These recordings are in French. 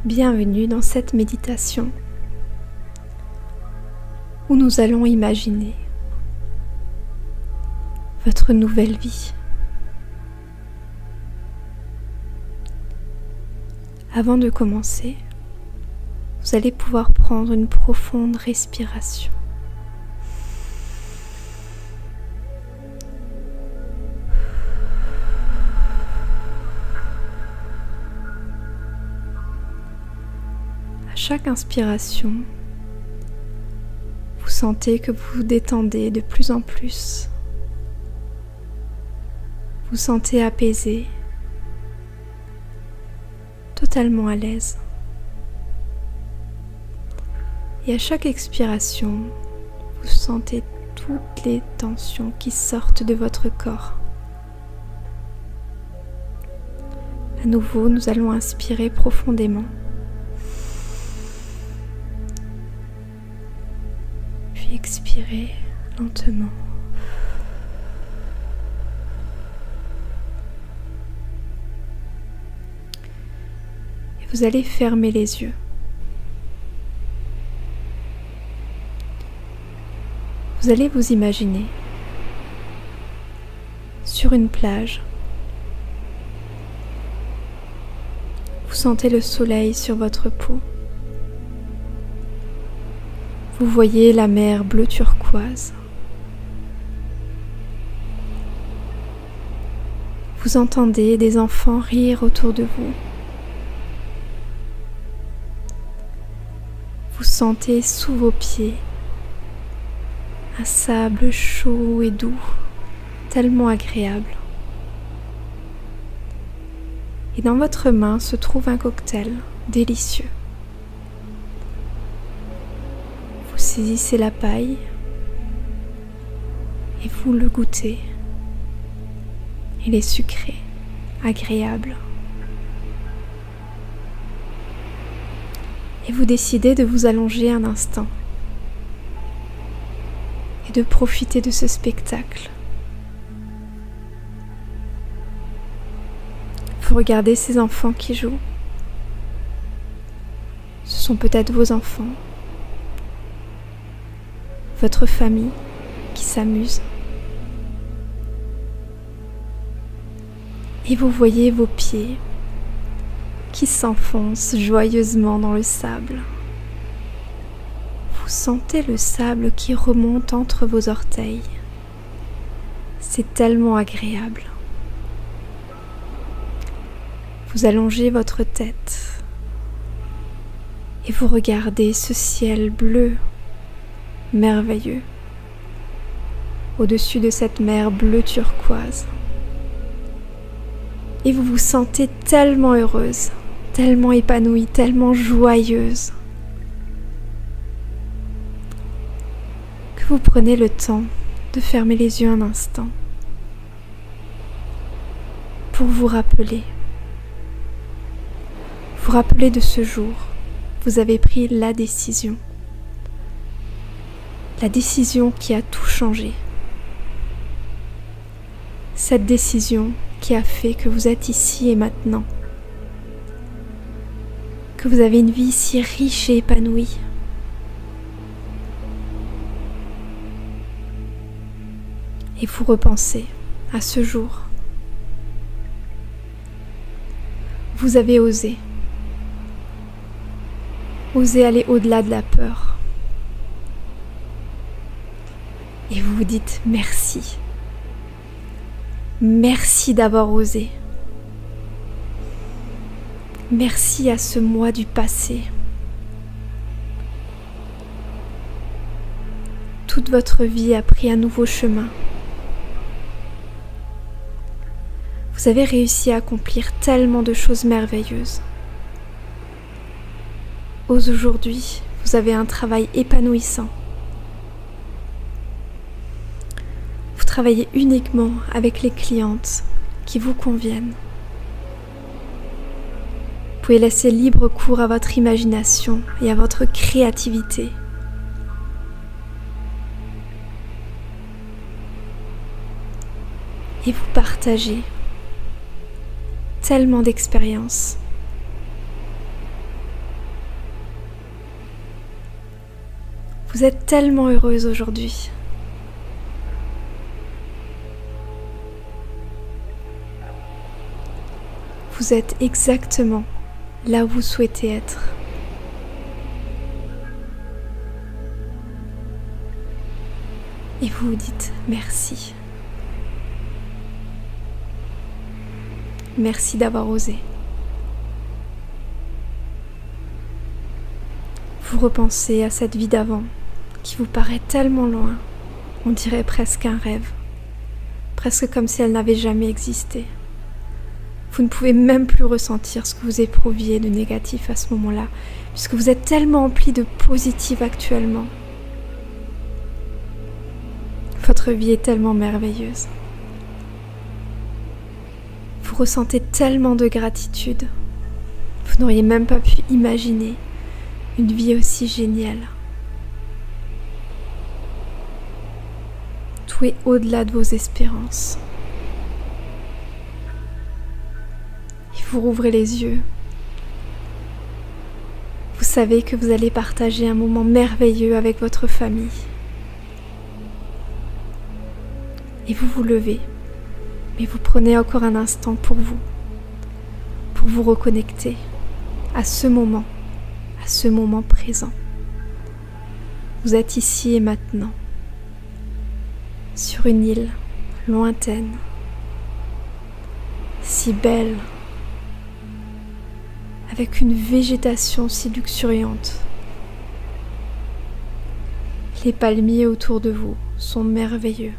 Bienvenue dans cette méditation où nous allons imaginer votre nouvelle vie. Avant de commencer, vous allez pouvoir prendre une profonde respiration. À chaque inspiration, vous sentez que vous vous détendez de plus en plus. Vous sentez apaisé, totalement à l'aise. Et à chaque expiration, vous sentez toutes les tensions qui sortent de votre corps. À nouveau, nous allons inspirer profondément. Puis expirer lentement. Et vous allez fermer les yeux. Vous allez vous imaginer sur une plage. Vous sentez le soleil sur votre peau. Vous voyez la mer bleu turquoise. Vous entendez des enfants rire autour de vous. Vous sentez sous vos pieds un sable chaud et doux, tellement agréable. Et dans votre main se trouve un cocktail délicieux. Vous saisissez la paille et vous le goûtez. Il est sucré, agréable. Et vous décidez de vous allonger un instant et de profiter de ce spectacle. Vous regardez ces enfants qui jouent. Ce sont peut-être vos enfants, votre famille qui s'amuse. Et vous voyez vos pieds qui s'enfoncent joyeusement dans le sable. Vous sentez le sable qui remonte entre vos orteils. C'est tellement agréable. Vous allongez votre tête et vous regardez ce ciel bleu merveilleux au-dessus de cette mer bleue turquoise. Et vous vous sentez tellement heureuse, tellement épanouie, tellement joyeuse que vous prenez le temps de fermer les yeux un instant pour vous rappeler de ce jour. Vous avez pris la décision qui a tout changé. Cette décision qui a fait que vous êtes ici et maintenant, que vous avez une vie si riche et épanouie. Et vous repensez à ce jour. Vous avez osé aller au-delà de la peur. Et vous vous dites merci. Merci d'avoir osé. Merci à ce moi du passé. Toute votre vie a pris un nouveau chemin. Vous avez réussi à accomplir tellement de choses merveilleuses. Aujourd'hui, vous avez un travail épanouissant. Vous travaillez uniquement avec les clientes qui vous conviennent. Vous pouvez laisser libre cours à votre imagination et à votre créativité. Et vous partagez tellement d'expériences. Vous êtes tellement heureuse aujourd'hui. Vous êtes exactement là où vous souhaitez être. Et vous vous dites merci. Merci d'avoir osé. Vous repensez à cette vie d'avant qui vous paraît tellement loin, on dirait presque un rêve, presque comme si elle n'avait jamais existé. Vous ne pouvez même plus ressentir ce que vous éprouviez de négatif à ce moment-là, puisque vous êtes tellement empli de positif actuellement. Votre vie est tellement merveilleuse. Vous ressentez tellement de gratitude. Vous n'auriez même pas pu imaginer une vie aussi géniale. Tout est au-delà de vos espérances. Et vous rouvrez les yeux. Vous savez que vous allez partager un moment merveilleux avec votre famille. Et vous vous levez, mais vous prenez encore un instant pour vous reconnecter à ce moment présent. Vous êtes ici et maintenant, sur une île lointaine, si belle, avec une végétation si luxuriante. Les palmiers autour de vous sont merveilleux.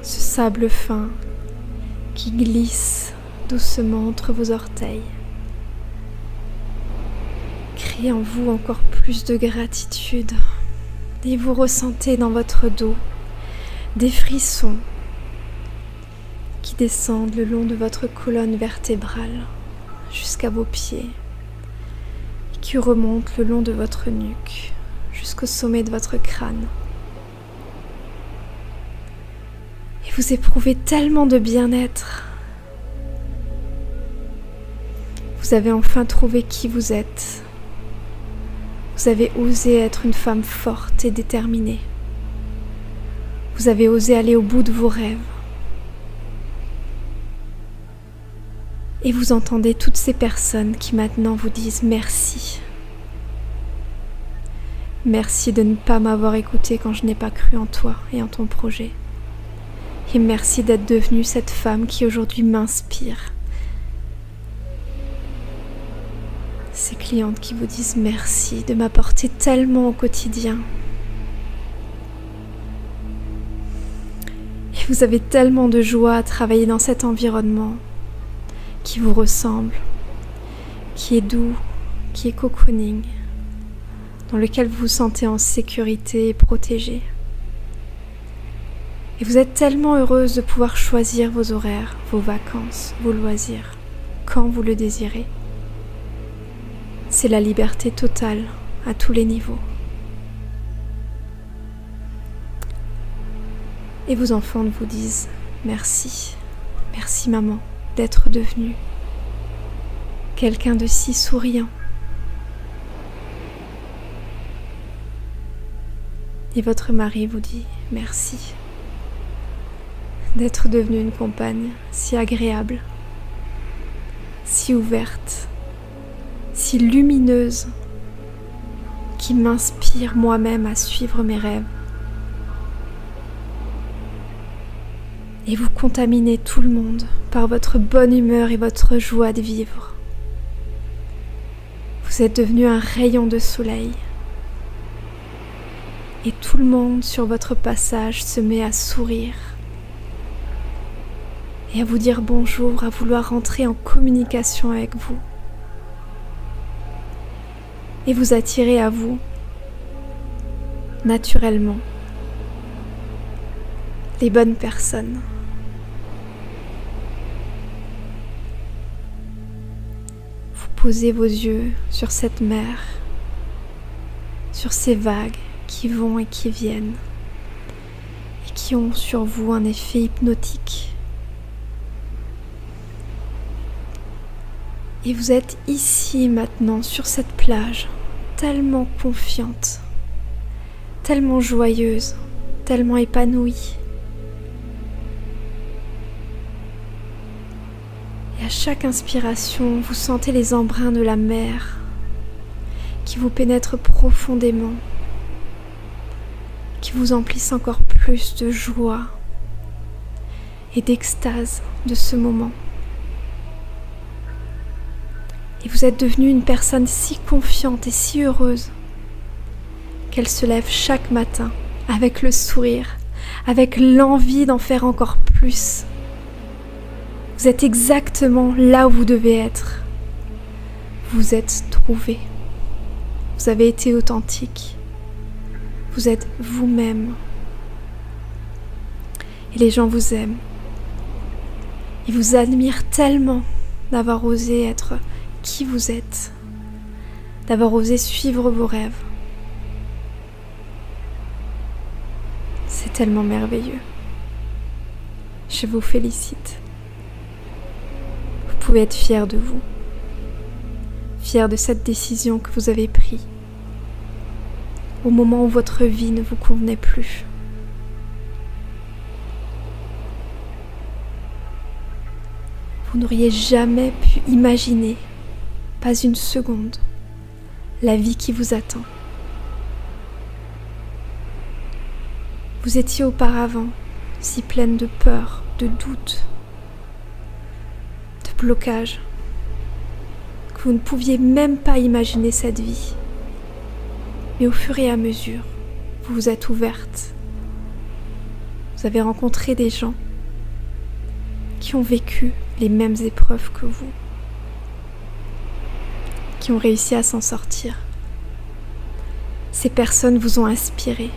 Ce sable fin qui glisse doucement entre vos orteils crée en vous encore plus de gratitude et vous ressentez dans votre dos des frissons qui descendent le long de votre colonne vertébrale jusqu'à vos pieds et qui remontent le long de votre nuque jusqu'au sommet de votre crâne. Et vous éprouvez tellement de bien-être. Vous avez enfin trouvé qui vous êtes. Vous avez osé être une femme forte et déterminée. Vous avez osé aller au bout de vos rêves. Et vous entendez toutes ces personnes qui maintenant vous disent merci. Merci de ne pas m'avoir écouté quand je n'ai pas cru en toi et en ton projet. Et merci d'être devenue cette femme qui aujourd'hui m'inspire. Ces clientes qui vous disent merci de m'apporter tellement au quotidien. Et vous avez tellement de joie à travailler dans cet environnement qui vous ressemble, qui est doux, qui est cocooning, dans lequel vous vous sentez en sécurité et protégée. Et vous êtes tellement heureuse de pouvoir choisir vos horaires, vos vacances, vos loisirs, quand vous le désirez. C'est la liberté totale à tous les niveaux. Et vos enfants vous disent merci, merci maman d'être devenue quelqu'un de si souriant. Et votre mari vous dit merci d'être devenue une compagne si agréable, si ouverte, si lumineuse, qui m'inspire moi-même à suivre mes rêves. Et vous contaminez tout le monde par votre bonne humeur et votre joie de vivre. Vous êtes devenu un rayon de soleil. Et tout le monde sur votre passage se met à sourire et à vous dire bonjour, à vouloir rentrer en communication avec vous. Et vous attirez à vous, naturellement, les bonnes personnes. Vous posez vos yeux sur cette mer, sur ces vagues qui vont et qui viennent, et qui ont sur vous un effet hypnotique. Et vous êtes ici maintenant sur cette plage, tellement confiante, tellement joyeuse, tellement épanouie. Et à chaque inspiration, vous sentez les embruns de la mer qui vous pénètrent profondément, qui vous emplissent encore plus de joie et d'extase de ce moment. Et vous êtes devenue une personne si confiante et si heureuse qu'elle se lève chaque matin avec le sourire, avec l'envie d'en faire encore plus. Vous êtes exactement là où vous devez être. Vous êtes trouvé. Vous avez été authentique. Vous êtes vous-même. Et les gens vous aiment. Ils vous admirent tellement d'avoir osé être qui vous êtes, d'avoir osé suivre vos rêves. C'est tellement merveilleux. Je vous félicite. Vous pouvez être fiers de vous, fiers de cette décision que vous avez prise au moment où votre vie ne vous convenait plus. Vous n'auriez jamais pu imaginer, pas une seconde, la vie qui vous attend. Vous étiez auparavant si pleine de peur, de doute, de blocage, que vous ne pouviez même pas imaginer cette vie. Mais au fur et à mesure, vous vous êtes ouverte. Vous avez rencontré des gens qui ont vécu les mêmes épreuves que vous, qui ont réussi à s'en sortir. Ces personnes vous ont inspiré.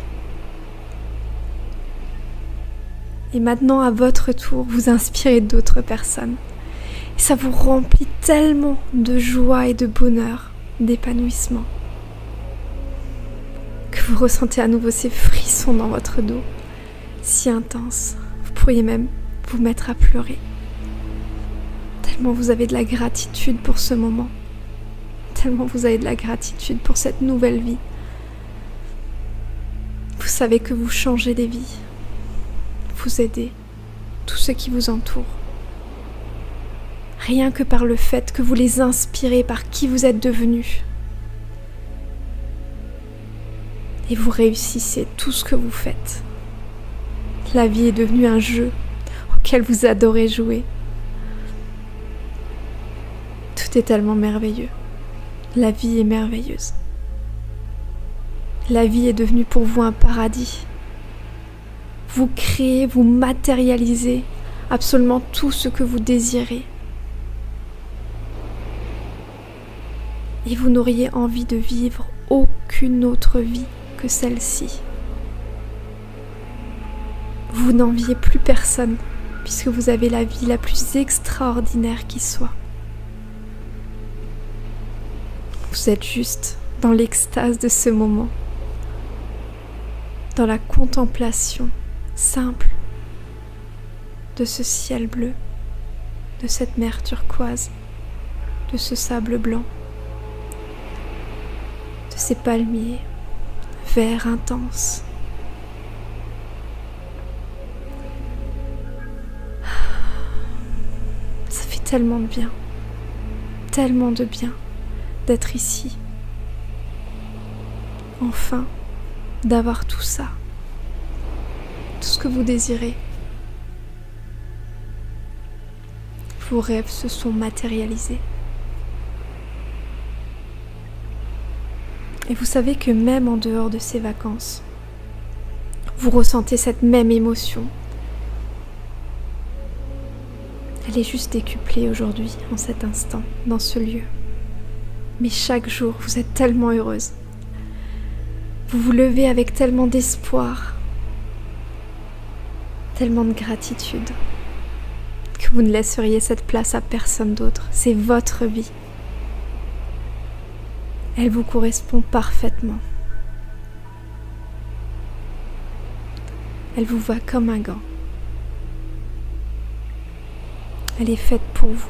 Et maintenant, à votre tour, vous inspirez d'autres personnes. Et ça vous remplit tellement de joie et de bonheur, d'épanouissement, que vous ressentez à nouveau ces frissons dans votre dos, si intenses. Vous pourriez même vous mettre à pleurer. Tellement vous avez de la gratitude pour ce moment. Tellement vous avez de la gratitude pour cette nouvelle vie. Vous savez que vous changez des vies. Vous aidez tous ceux qui vous entourent. Rien que par le fait que vous les inspirez par qui vous êtes devenus. Et vous réussissez tout ce que vous faites. La vie est devenue un jeu auquel vous adorez jouer. Tout est tellement merveilleux. La vie est merveilleuse. La vie est devenue pour vous un paradis. Vous créez, vous matérialisez absolument tout ce que vous désirez. Et vous n'auriez envie de vivre aucune autre vie que celle-ci. Vous n'enviez plus personne, puisque vous avez la vie la plus extraordinaire qui soit. Vous êtes juste dans l'extase de ce moment, dans la contemplation simple de ce ciel bleu, de cette mer turquoise, de ce sable blanc, de ces palmiers verts intenses. Ça fait tellement de bien d'être ici. Enfin, d'avoir tout ça, tout ce que vous désirez. Vos rêves se sont matérialisés. Et vous savez que même en dehors de ces vacances, vous ressentez cette même émotion. Elle est juste décuplée aujourd'hui, en cet instant, dans ce lieu. Mais chaque jour, vous êtes tellement heureuse. Vous vous levez avec tellement d'espoir, tellement de gratitude, que vous ne laisseriez cette place à personne d'autre. C'est votre vie. Elle vous correspond parfaitement. Elle vous va comme un gant. Elle est faite pour vous.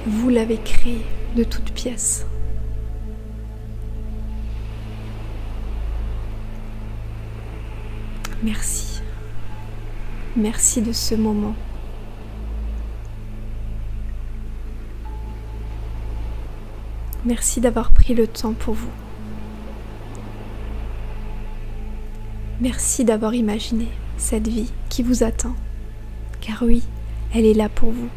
Vous l'avez créée. de toutes pièces. Merci. Merci de ce moment. Merci d'avoir pris le temps pour vous. Merci d'avoir imaginé cette vie qui vous attend. Car oui, elle est là pour vous.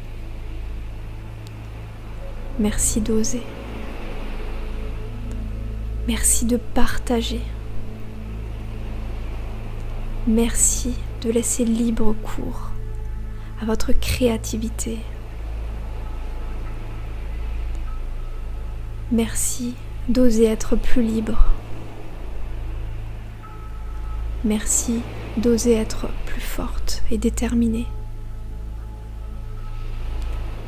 Merci d'oser. Merci de partager. Merci de laisser libre cours à votre créativité. Merci d'oser être plus libre. Merci d'oser être plus forte et déterminée.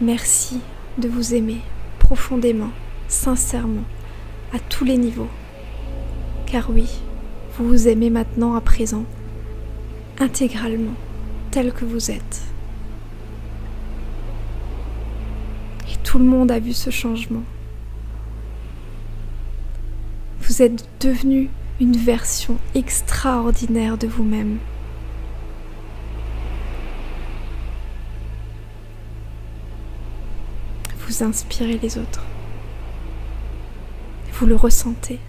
Merci de vous aimer profondément, sincèrement, à tous les niveaux. Car oui, vous vous aimez maintenant à présent, intégralement, tel que vous êtes. Et tout le monde a vu ce changement. Vous êtes devenu une version extraordinaire de vous-même. Vous inspirez les autres. Vous le ressentez.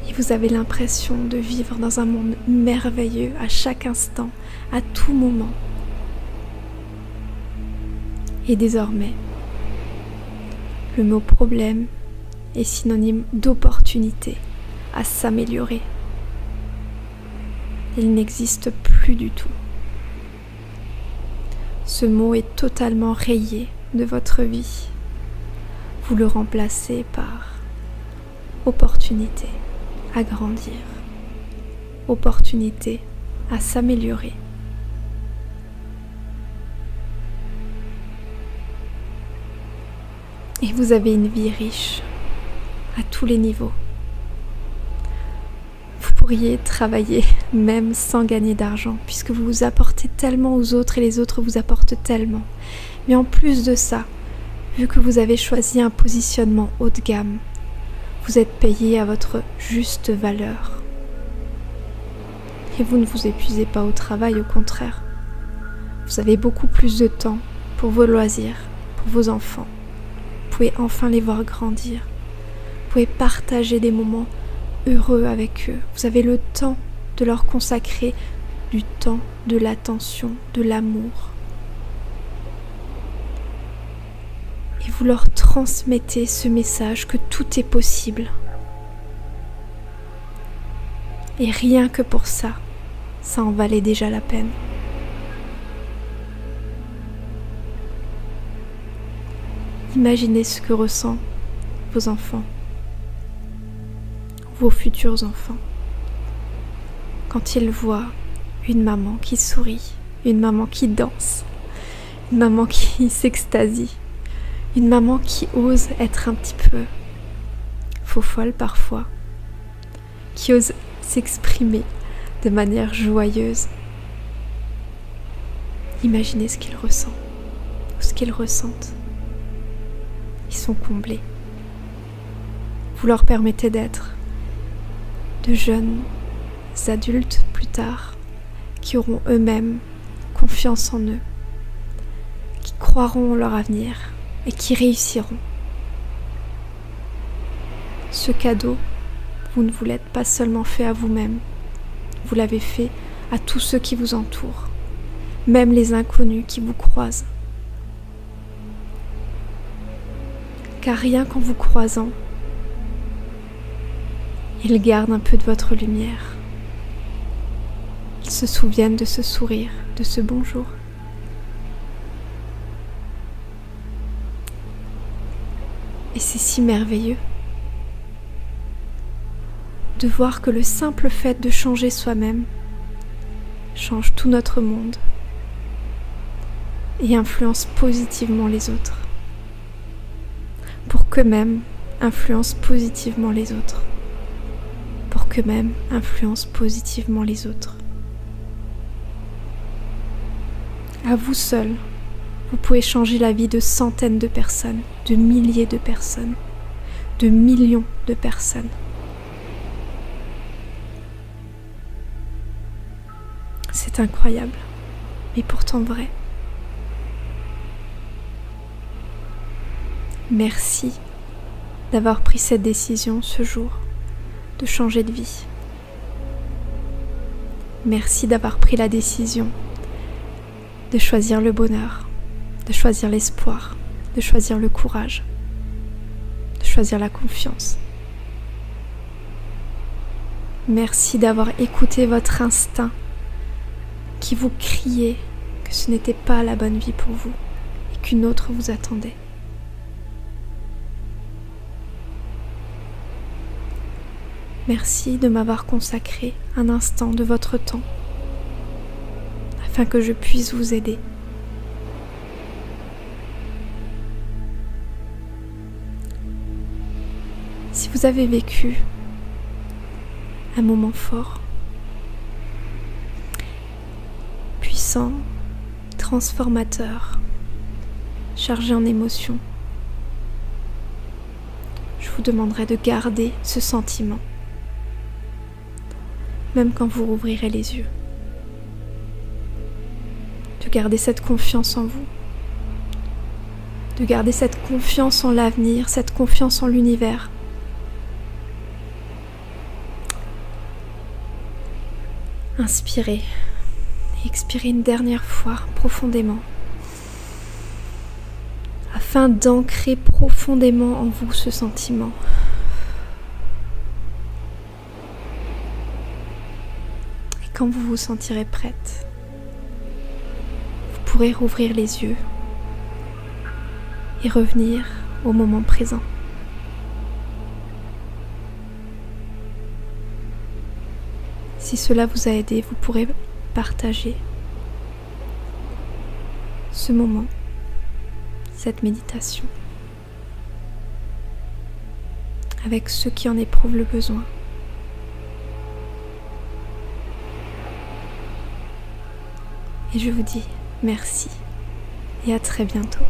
Et vous avez l'impression de vivre dans un monde merveilleux à chaque instant, à tout moment. Et désormais, le mot problème est synonyme d'opportunité à s'améliorer. Il n'existe plus du tout. Ce mot est totalement rayé de votre vie. Vous le remplacez par opportunité à grandir, opportunité à s'améliorer. Et vous avez une vie riche à tous les niveaux. Vous pourriez travailler même sans gagner d'argent puisque vous vous apportez tellement aux autres et les autres vous apportent tellement. Mais en plus de ça, vu que vous avez choisi un positionnement haut de gamme, vous êtes payé à votre juste valeur. Et vous ne vous épuisez pas au travail, au contraire. Vous avez beaucoup plus de temps pour vos loisirs, pour vos enfants. Vous pouvez enfin les voir grandir. Vous pouvez partager des moments heureux avec eux. Vous avez le temps de leur consacrer du temps, de l'attention, de l'amour. Et vous leur transmettez ce message que tout est possible. Et rien que pour ça, ça en valait déjà la peine. Imaginez ce que ressentent vos enfants, vos futurs enfants, quand ils voient une maman qui sourit, une maman qui danse, une maman qui s'extasie, une maman qui ose être un petit peu faux-folle parfois, qui ose s'exprimer de manière joyeuse. Imaginez ce qu'ils ressentent, ou ce qu'ils ressentent. Ils sont comblés. Vous leur permettez d'être de jeunes adultes plus tard, qui auront eux-mêmes confiance en eux, qui croiront en leur avenir et qui réussiront. Ce cadeau, vous ne vous l'êtes pas seulement fait à vous-même, vous l'avez fait à tous ceux qui vous entourent, même les inconnus qui vous croisent. Car rien qu'en vous croisant, ils gardent un peu de votre lumière. Ils se souviennent de ce sourire, de ce bonjour. Et c'est si merveilleux de voir que le simple fait de changer soi-même change tout notre monde et influence positivement les autres, pour qu'eux-mêmes influencent positivement les autres, pour qu'eux-mêmes influencent positivement les autres. À vous seul, Vous pouvez changer la vie de centaines de personnes, de milliers de personnes, de millions de personnes. C'est incroyable, mais pourtant vrai. Merci d'avoir pris cette décision ce jour de changer de vie. Merci d'avoir pris la décision de choisir le bonheur, de choisir l'espoir, de choisir le courage, de choisir la confiance. Merci d'avoir écouté votre instinct qui vous criait que ce n'était pas la bonne vie pour vous et qu'une autre vous attendait. Merci de m'avoir consacré un instant de votre temps afin que je puisse vous aider. Si vous avez vécu un moment fort, puissant, transformateur, chargé en émotions, je vous demanderai de garder ce sentiment, même quand vous rouvrirez les yeux. De garder cette confiance en vous, de garder cette confiance en l'avenir, cette confiance en l'univers. Inspirez et expirez une dernière fois profondément, afin d'ancrer profondément en vous ce sentiment. Et quand vous vous sentirez prête, vous pourrez rouvrir les yeux et revenir au moment présent. Si cela vous a aidé, vous pourrez partager ce moment, cette méditation, avec ceux qui en éprouvent le besoin. Et je vous dis merci et à très bientôt.